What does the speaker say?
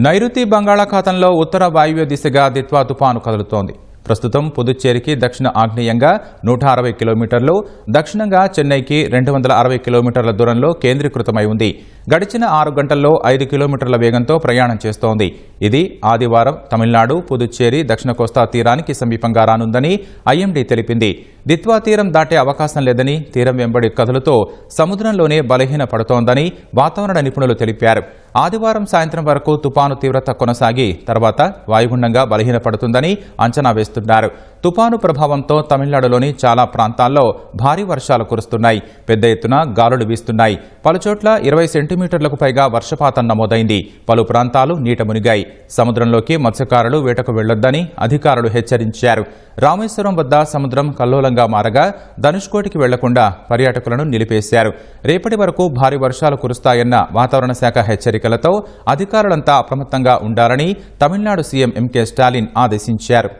నైరుతి బంగాళాఖాతంలో ఉత్తర వాయువ్య దిశగా దిత్వా తుపాను కదులుతోంది. ప్రస్తుతం పుదుచ్చేరికి దక్షిణ ఆగ్నేయంగా 160 కిలోమీటర్లు, దక్షిణంగా చెన్నైకి 260 కిలోమీటర్ల దూరంలో కేంద్రీకృతమై ఉంది. గడిచిన 6 గంటల్లో 5 కిలోమీటర్ల వేగంతో ప్రయాణం చేస్తోంది. ఇది ఆదివారం తమిళనాడు, పుదుచ్చేరి, దక్షిణ కోస్తా తీరానికి సమీపంగా రానుందని ఐఎండీ తెలిపింది. దిత్వా తీరం దాటే అవకాశం లేదని, తీరం వెంబడి కదులుతో సముద్రంలోనే బలహీన పడుతోందని వాతావరణ నిపుణులు తెలిపారు. ఆదివారం సాయంత్రం వరకు తుపాను తీవ్రత కొనసాగి తర్వాత వాయుగుండంగా బలహీనపడుతుందని అంచనా వేస్తున్నారు. తుపాను ప్రభావంతో తమిళనాడులోని చాలా ప్రాంతాల్లో భారీ వర్షాలు కురుస్తున్నాయి. పెద్ద ఎత్తున గాలులు వీస్తున్నాయి. పలుచోట్ల 20 సెంటీమీటర్లకు పైగా వర్షపాతం నమోదైంది. పలు ప్రాంతాలు నీట మునిగాయి. సముద్రంలోకి మత్స్యకారులు వేటకు వెళ్లొద్దని అధికారులు హెచ్చరించారు. రామేశ్వరం వద్ద సముద్రం కల్లోలంగా మారగా ధనుష్కోటికి వెళ్లకుండా పర్యాటకులను నిలిపేశారు. రేపటి వరకు భారీ వర్షాలు కురుస్తాయన్న వాతావరణ శాఖ హెచ్చరికలతో అధికారులంతా అప్రమత్తంగా ఉండాలని తమిళనాడు సీఎం ఎంకే స్టాలిన్ ఆదేశించారు.